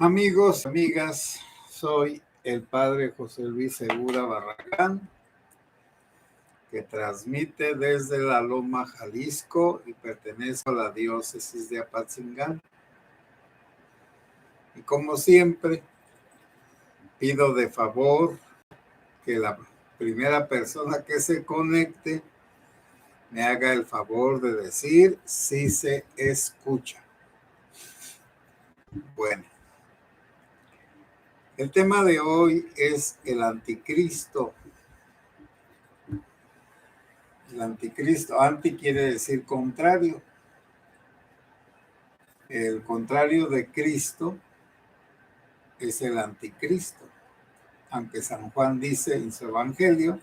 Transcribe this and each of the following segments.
Amigos, amigas, soy el padre José Luis Segura Barragán, que transmite desde la Loma, Jalisco, y pertenece a la diócesis de Apatzingán. Y como siempre, pido de favor que la primera persona que se conecte me haga el favor de decir si se escucha. Bueno, el tema de hoy es el anticristo. El anticristo, anti quiere decir contrario. El contrario de Cristo es el anticristo, aunque San Juan dice en su evangelio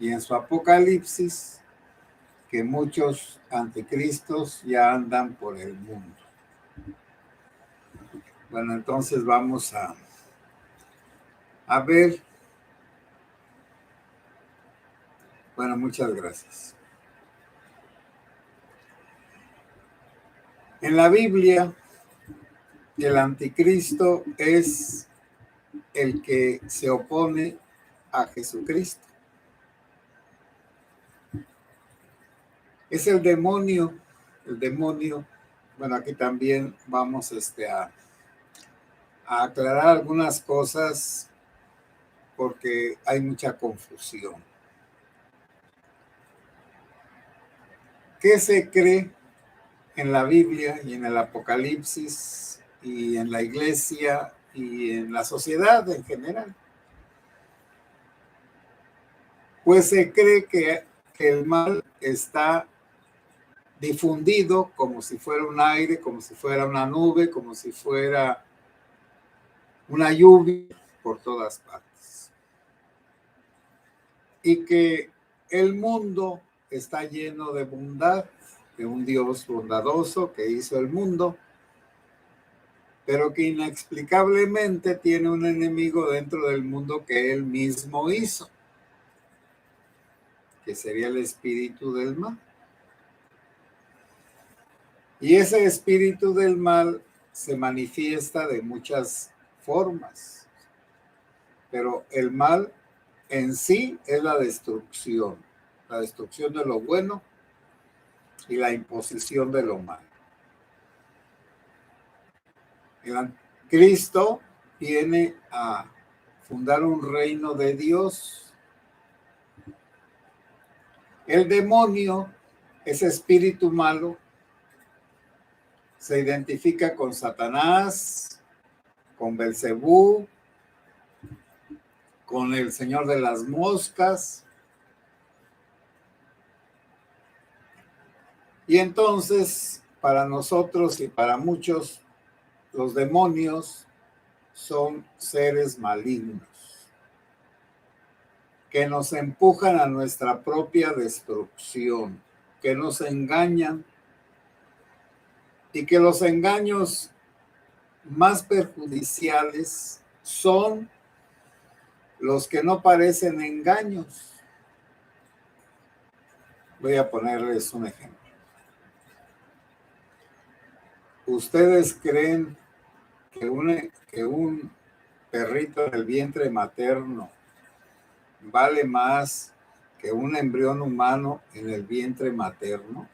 y en su apocalipsis que muchos anticristos ya andan por el mundo. Bueno, entonces vamos a ver. Bueno, muchas gracias. En la Biblia, el anticristo es el que se opone a Jesucristo. Es el demonio. El demonio, bueno, aquí también vamos a aclarar algunas cosas porque hay mucha confusión. ¿Qué se cree en la Biblia y en el Apocalipsis y en la iglesia y en la sociedad en general? Pues se cree que el mal está difundido como si fuera un aire, como si fuera una nube, como si fuera una lluvia por todas partes. Y que el mundo está lleno de bondad, de un Dios bondadoso que hizo el mundo, pero que inexplicablemente tiene un enemigo dentro del mundo que él mismo hizo, que sería el espíritu del mal. Y ese espíritu del mal se manifiesta de muchas formas, pero el mal en sí es la destrucción de lo bueno y la imposición de lo malo. El Cristo viene a fundar un reino de Dios. El demonio, ese espíritu malo, se identifica con Satanás, con Belcebú, con el señor de las moscas. Y entonces, para nosotros y para muchos, los demonios son seres malignos que nos empujan a nuestra propia destrucción, que nos engañan y que los engaños más perjudiciales son los que no parecen engaños. Voy a ponerles un ejemplo. ¿Ustedes creen que un perrito en el vientre materno vale más que un embrión humano en el vientre materno?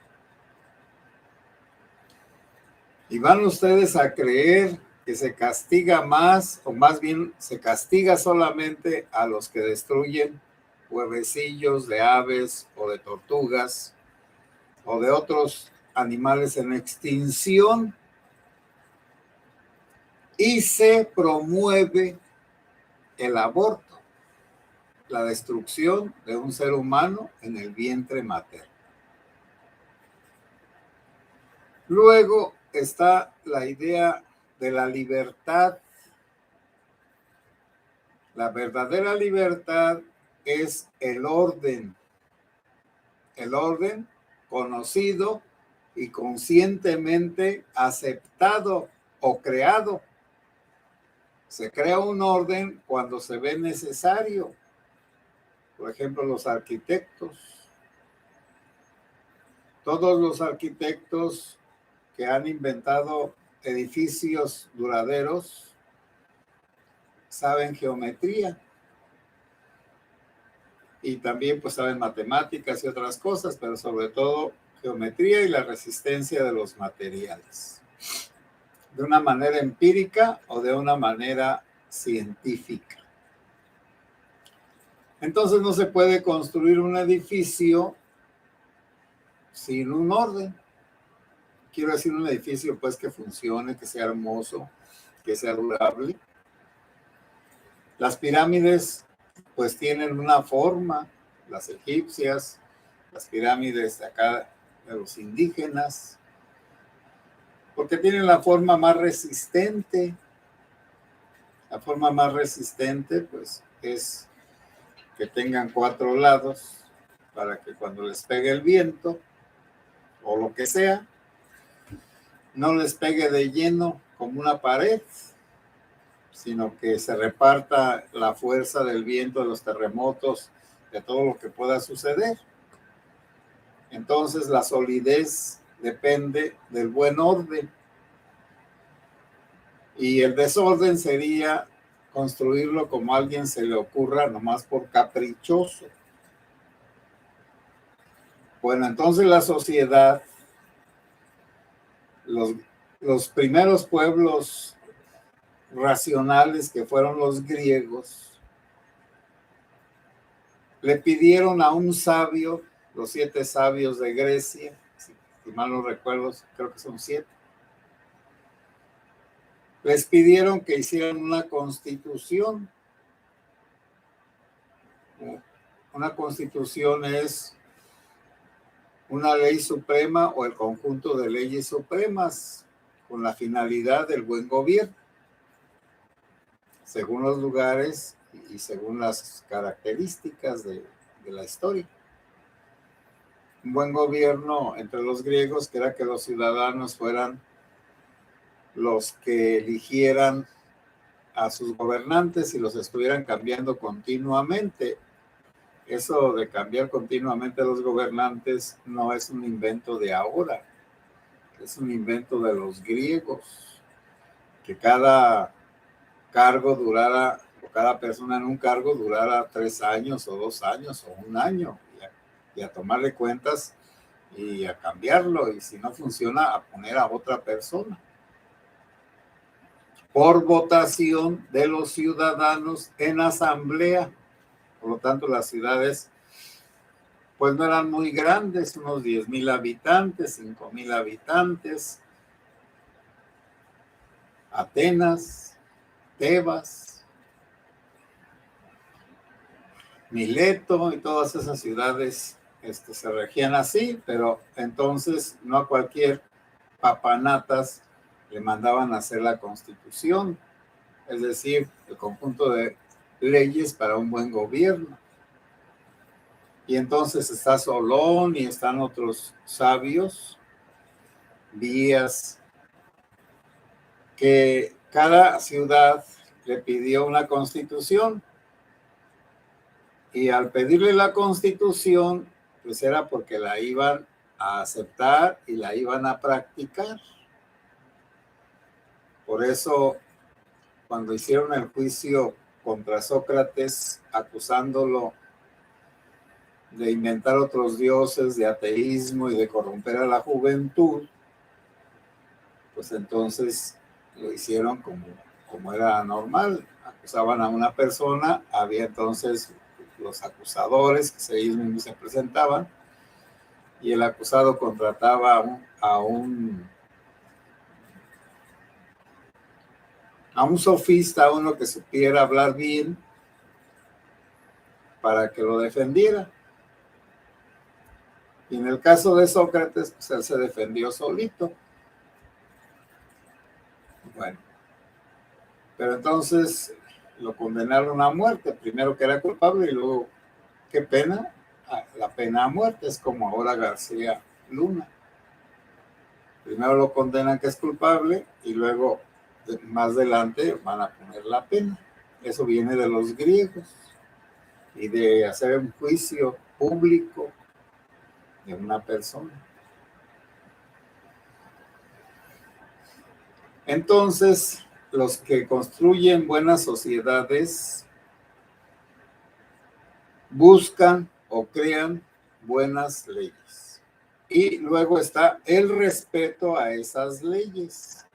¿Y van ustedes a creer que se castiga más, o más bien se castiga solamente a los que destruyen huevecillos de aves o de tortugas o de otros animales en extinción, y se promueve el aborto, la destrucción de un ser humano en el vientre materno? Luego está la idea de la libertad. La verdadera libertad es el orden conocido y conscientemente aceptado o creado. Se crea un orden cuando se ve necesario. Por ejemplo, los arquitectos. Todos los arquitectos que han inventado edificios duraderos saben geometría y también pues saben matemáticas y otras cosas, pero sobre todo geometría y la resistencia de los materiales, de una manera empírica o de una manera científica. Entonces no se puede construir un edificio sin un orden. Quiero decir, un edificio pues que funcione, que sea hermoso, que sea durable. Las pirámides pues tienen una forma, las egipcias, las pirámides de acá de los indígenas, porque tienen la forma más resistente. La forma más resistente pues es que tengan 4 lados para que cuando les pegue el viento o lo que sea, no les pegue de lleno como una pared, sino que se reparta la fuerza del viento, de los terremotos, de todo lo que pueda suceder. Entonces la solidez depende del buen orden y el desorden sería construirlo como a alguien se le ocurra, nomás por caprichoso. Bueno, entonces la sociedad, los primeros pueblos racionales que fueron los griegos, le pidieron a un sabio, los 7 sabios de Grecia, si mal no recuerdo, creo que son 7, les pidieron que hicieran una constitución. Una constitución es una ley suprema o el conjunto de leyes supremas con la finalidad del buen gobierno, según los lugares y según las características de la historia. Un buen gobierno entre los griegos, que era que los ciudadanos fueran los que eligieran a sus gobernantes y los estuvieran cambiando continuamente. Eso de cambiar continuamente a los gobernantes no es un invento de ahora, es un invento de los griegos, que cada cargo durara, o cada persona en un cargo durara 3 años o 2 años o 1 año, y a tomarle cuentas y a cambiarlo, y si no funciona, a poner a otra persona. Por votación de los ciudadanos en asamblea. Por lo tanto, las ciudades pues no eran muy grandes, unos 10,000 habitantes, 5,000 habitantes. Atenas, Tebas, Mileto y todas esas ciudades se regían así, pero entonces no a cualquier papanatas le mandaban a hacer la constitución, es decir, el conjunto de leyes para un buen gobierno. Y entonces está Solón y están otros sabios, Vías, que cada ciudad le pidió una constitución, y al pedirle la constitución, pues era porque la iban a aceptar y la iban a practicar. Por eso, cuando hicieron el juicio contra Sócrates, acusándolo de inventar otros dioses, de ateísmo y de corromper a la juventud, pues entonces lo hicieron como era normal. Acusaban a una persona, había entonces los acusadores que ellos mismos se presentaban, y el acusado contrataba a un sofista, a uno que supiera hablar bien, para que lo defendiera. Y en el caso de Sócrates, pues él se defendió solito. Bueno, pero entonces lo condenaron a muerte, primero que era culpable y luego, ¿qué pena? La pena a muerte, es como ahora García Luna. Primero lo condenan que es culpable y luego más adelante van a poner la pena. Eso viene de los griegos y de hacer un juicio público de una persona. Entonces, los que construyen buenas sociedades buscan o crean buenas leyes. Y luego está el respeto a esas leyes,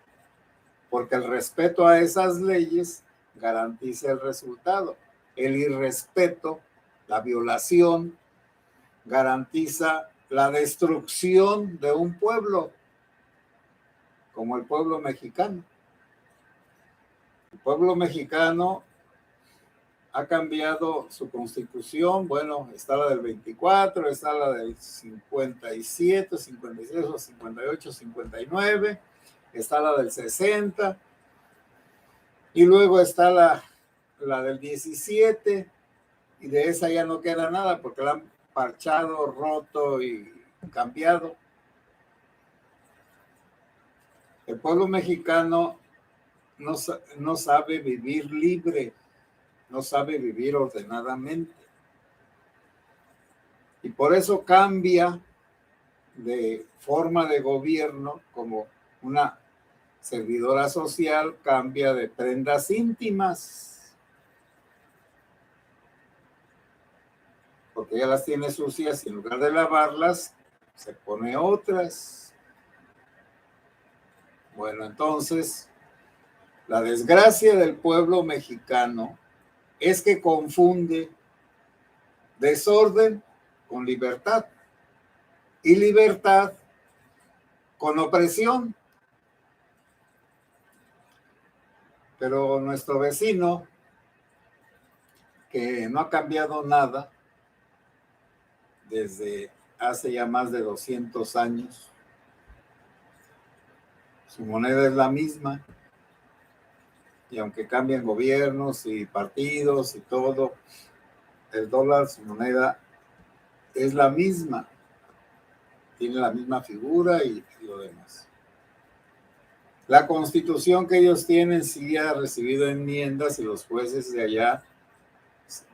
porque el respeto a esas leyes garantiza el resultado. El irrespeto, la violación, garantiza la destrucción de un pueblo, como el pueblo mexicano. El pueblo mexicano ha cambiado su constitución. Bueno, está la del 24, está la del 57, 56, 58, 59, está la del 60, y luego está la del 17, y de esa ya no queda nada porque la han parchado, roto y cambiado. El pueblo mexicano no sabe vivir libre, no sabe vivir ordenadamente. Y por eso cambia de forma de gobierno, como una servidora social cambia de prendas íntimas, porque ya las tiene sucias y en lugar de lavarlas, se pone otras. Bueno, entonces, la desgracia del pueblo mexicano es que confunde desorden con libertad y libertad con opresión. Pero nuestro vecino, que no ha cambiado nada desde hace ya más de 200 años, su moneda es la misma, y aunque cambian gobiernos y partidos y todo, el dólar, su moneda, es la misma, tiene la misma figura y lo demás. La constitución que ellos tienen sí ha recibido enmiendas y los jueces de allá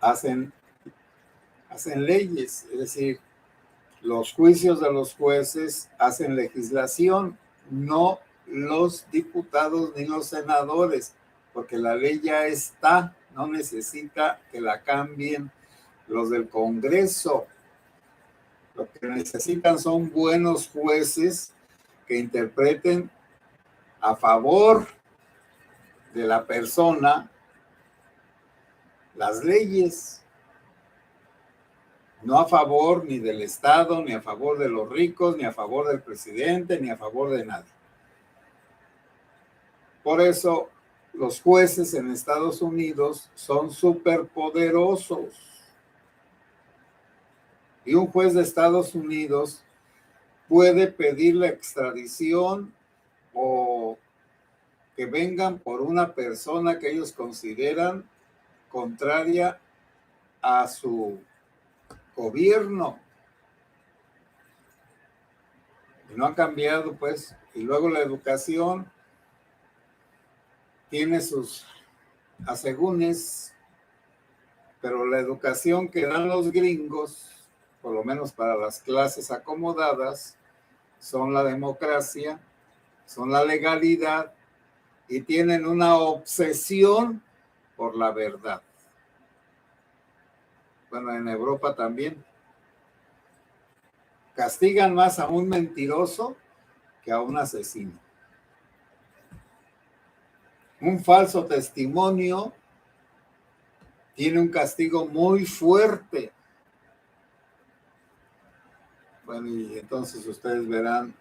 hacen leyes, es decir, los juicios de los jueces hacen legislación, no los diputados ni los senadores, porque la ley ya está, no necesita que la cambien los del Congreso. Lo que necesitan son buenos jueces que interpreten a favor de la persona las leyes, no a favor ni del Estado, ni a favor de los ricos, ni a favor del presidente, ni a favor de nadie. Por eso los jueces en Estados Unidos son superpoderosos. Y un juez de Estados Unidos puede pedir la extradición o que vengan por una persona que ellos consideran contraria a su gobierno. Y no ha cambiado, pues. Y luego la educación tiene sus asegúnes, pero la educación que dan los gringos, por lo menos para las clases acomodadas, son la democracia, son la legalidad y tienen una obsesión por la verdad. Bueno, en Europa también. Castigan más a un mentiroso que a un asesino. Un falso testimonio tiene un castigo muy fuerte. Bueno, y entonces ustedes verán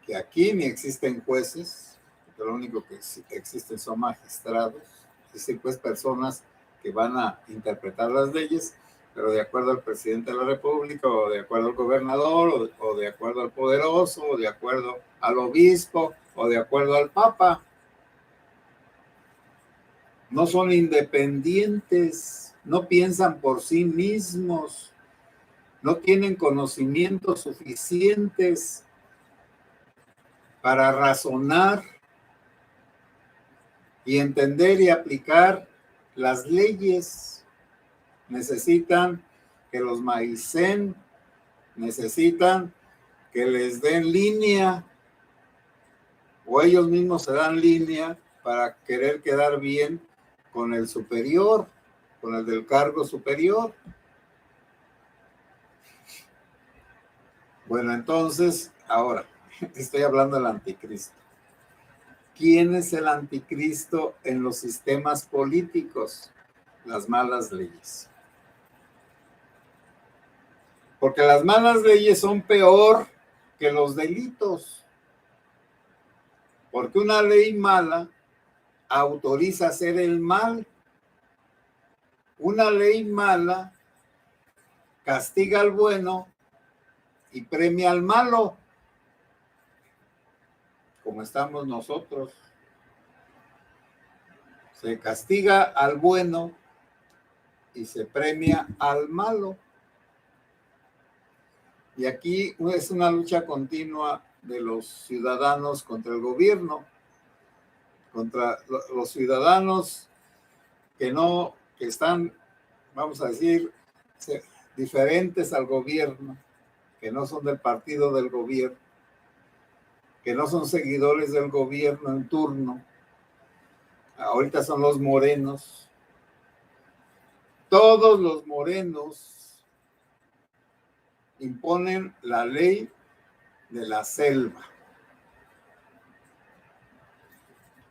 que aquí ni existen jueces, porque lo único que existen son magistrados, es decir, pues personas que van a interpretar las leyes, pero de acuerdo al presidente de la República, o de acuerdo al gobernador, o de acuerdo al poderoso, o de acuerdo al obispo, o de acuerdo al papa. No son independientes, no piensan por sí mismos, no tienen conocimientos suficientes para razonar y entender y aplicar las leyes. Necesitan que los maicen, necesitan que les den línea, o ellos mismos se dan línea para querer quedar bien con el superior, con el del cargo superior. Bueno, entonces, ahora, estoy hablando del anticristo. ¿Quién es el anticristo en los sistemas políticos? Las malas leyes. Porque las malas leyes son peor que los delitos. Porque una ley mala autoriza hacer el mal. Una ley mala castiga al bueno y premia al malo, como estamos nosotros. Se castiga al bueno y se premia al malo. Y aquí es una lucha continua de los ciudadanos contra el gobierno, contra los ciudadanos que están, vamos a decir, diferentes al gobierno, que no son del partido del gobierno, que no son seguidores del gobierno en turno. Ahorita son los morenos. Todos los morenos imponen la ley de la selva.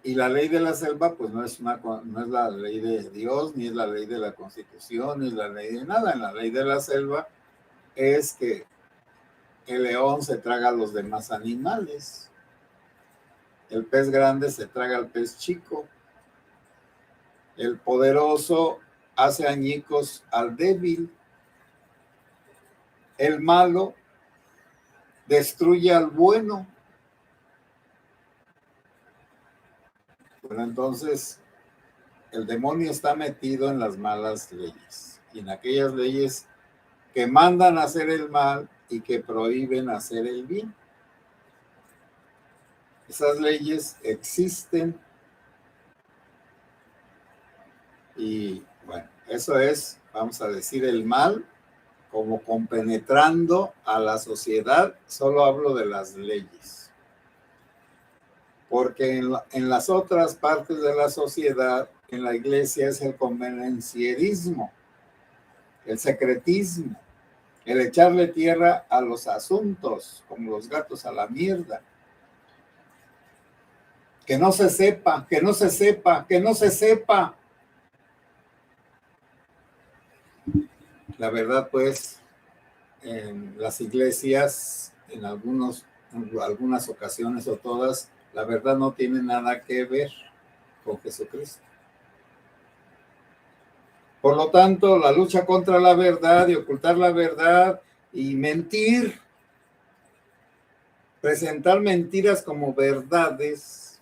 Y la ley de la selva, pues no es la ley de Dios, ni es la ley de la Constitución, ni es la ley de nada. En la ley de la selva es que el león se traga a los demás animales. El pez grande se traga al pez chico. El poderoso hace añicos al débil. El malo destruye al bueno. Bueno, entonces el demonio está metido en las malas leyes y en aquellas leyes que mandan a hacer el mal y que prohíben hacer el bien. Esas leyes existen y bueno, eso es, vamos a decir, el mal como compenetrando a la sociedad. Solo hablo de las leyes, porque en las otras partes de la sociedad, en la iglesia, es el convenencierismo, el secretismo, el echarle tierra a los asuntos, como los gatos a la mierda. Que no se sepa, que no se sepa, que no se sepa. La verdad, pues, en las iglesias, en algunas ocasiones o todas, la verdad no tiene nada que ver con Jesucristo. Por lo tanto, la lucha contra la verdad y ocultar la verdad y mentir, presentar mentiras como verdades,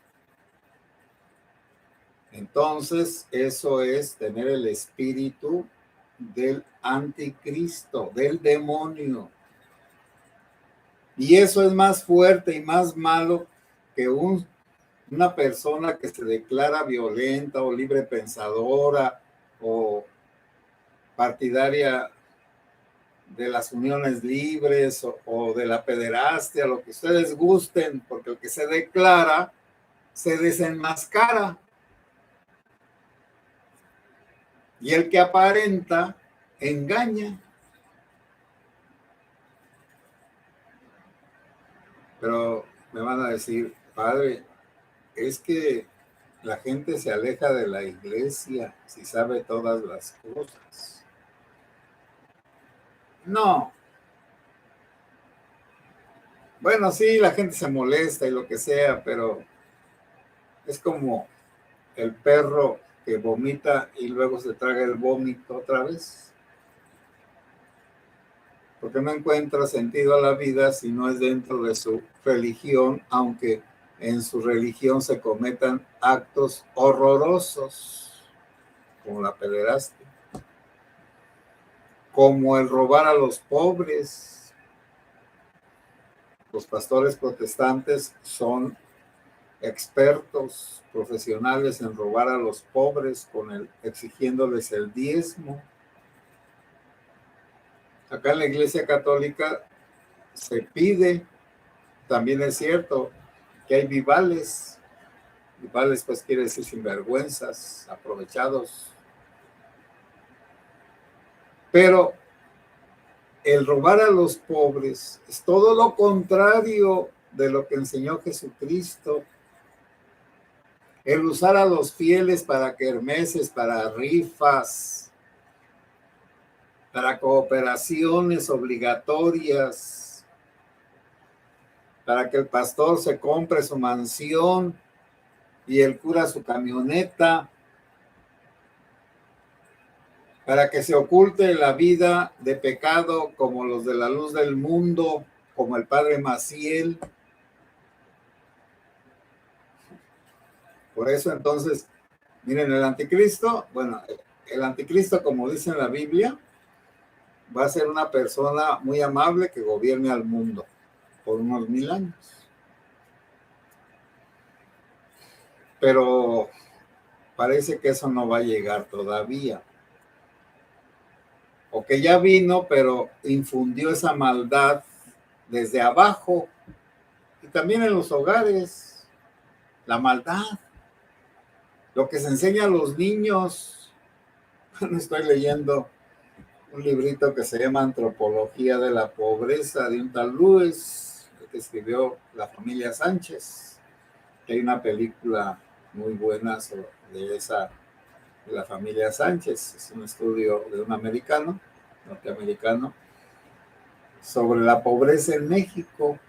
entonces eso es tener el espíritu del anticristo, del demonio. Y eso es más fuerte y más malo que una persona que se declara violenta o libre pensadora o partidaria de las uniones libres o de la pederastia, lo que ustedes gusten, porque el que se declara se desenmascara. Y el que aparenta engaña. Pero me van a decir, padre, es que la gente se aleja de la iglesia si sabe todas las cosas. No. Bueno, sí, la gente se molesta y lo que sea, pero es como el perro que vomita y luego se traga el vómito otra vez. Porque no encuentra sentido a la vida si no es dentro de su religión, aunque en su religión se cometan actos horrorosos, como la pederastia, como el robar a los pobres. Los pastores protestantes son expertos, profesionales en robar a los pobres, exigiéndoles el diezmo. Acá en la Iglesia Católica se pide, también es cierto, que hay vivales. Vivales pues quiere decir sinvergüenzas, aprovechados. Pero el robar a los pobres es todo lo contrario de lo que enseñó Jesucristo. El usar a los fieles para kermeses, para rifas, para cooperaciones obligatorias, para que el pastor se compre su mansión y el cura su camioneta, para que se oculte la vida de pecado como los de la luz del mundo, como el padre Maciel. Por eso entonces, miren, el anticristo, bueno, el anticristo, como dice en la Biblia, va a ser una persona muy amable que gobierne al mundo por unos 1000 años. Pero parece que eso no va a llegar todavía. O que ya vino, pero infundió esa maldad desde abajo. Y también en los hogares, la maldad. Lo que se enseña a los niños. Estoy leyendo un librito que se llama Antropología de la Pobreza, de un tal Lewis, que escribió la familia Sánchez. Que hay una película muy buena de la familia Sánchez. Es un estudio de un americano, norteamericano, sobre la pobreza en México.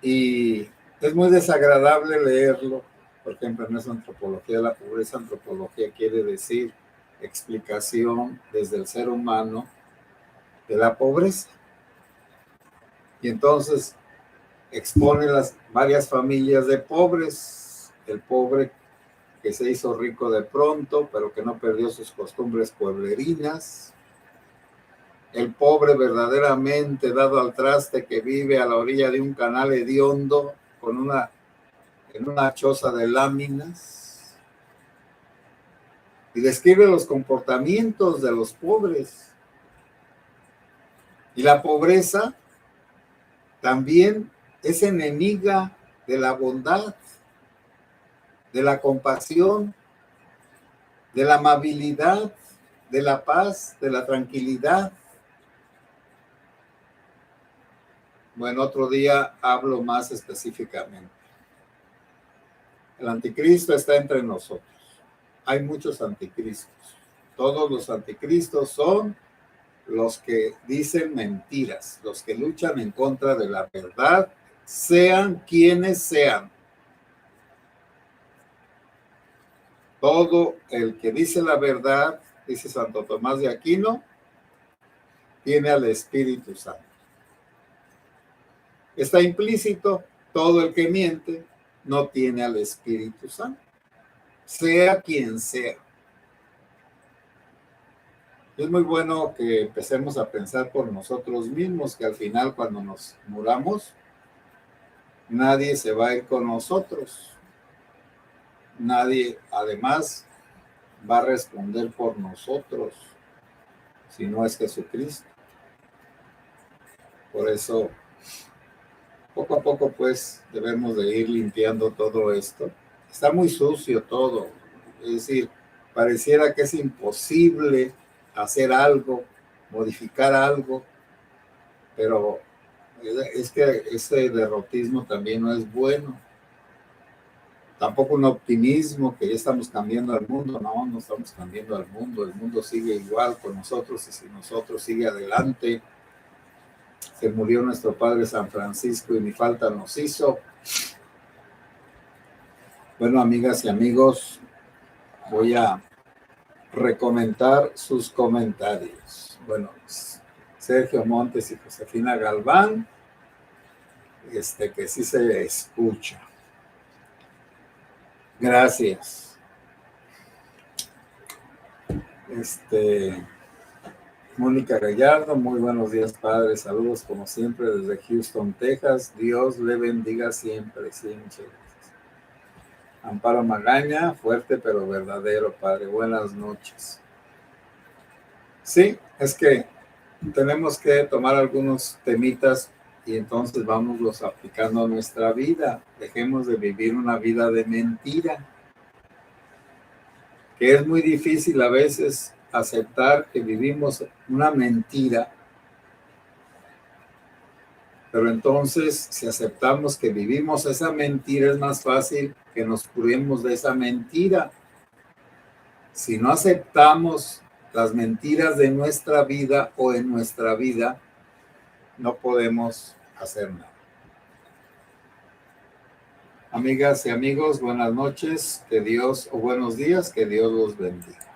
Y es muy desagradable leerlo. Por ejemplo, en esa antropología de la pobreza, antropología quiere decir explicación desde el ser humano de la pobreza. Y entonces expone las varias familias de pobres, el pobre que se hizo rico de pronto, pero que no perdió sus costumbres pueblerinas, el pobre verdaderamente dado al traste que vive a la orilla de un canal hediondo en una choza de láminas, y describe los comportamientos de los pobres. Y la pobreza también es enemiga de la bondad, de la compasión, de la amabilidad, de la paz, de la tranquilidad. Bueno, otro día hablo más específicamente. El anticristo está entre nosotros. Hay muchos anticristos. Todos los anticristos son los que dicen mentiras, los que luchan en contra de la verdad, sean quienes sean. Todo el que dice la verdad, dice Santo Tomás de Aquino, tiene al Espíritu Santo. Está implícito, todo el que miente no tiene al Espíritu Santo, sea quien sea. Es muy bueno que empecemos a pensar por nosotros mismos, que al final cuando nos muramos, nadie se va a ir con nosotros. Nadie, además, va a responder por nosotros, si no es Jesucristo. Por eso, poco a poco, pues, debemos de ir limpiando todo esto. Está muy sucio todo. Es decir, pareciera que es imposible hacer algo, modificar algo, pero es que ese derrotismo también no es bueno. Tampoco un optimismo que ya estamos cambiando al mundo. No, no estamos cambiando al mundo. El mundo sigue igual con nosotros y si nosotros sigue adelante. Se murió nuestro padre San Francisco y ni falta nos hizo. Bueno, amigas y amigos, voy a recomendar sus comentarios. Bueno, Sergio Montes y Josefina Galván, que sí se escucha. Gracias. Mónica Gallardo, muy buenos días, padre. Saludos como siempre desde Houston, Texas. Dios le bendiga siempre. Sí, muchas gracias. Amparo Magaña, fuerte pero verdadero, padre. Buenas noches. Sí, es que tenemos que tomar algunos temitas y entonces vámonos aplicando a nuestra vida. Dejemos de vivir una vida de mentira, que es muy difícil a veces aceptar que vivimos una mentira, pero entonces si aceptamos que vivimos esa mentira es más fácil que nos curemos de esa mentira. Si no aceptamos las mentiras de nuestra vida o en nuestra vida, no podemos hacer nada. Amigas y amigos, buenas noches, que Dios, o buenos días, que Dios los bendiga.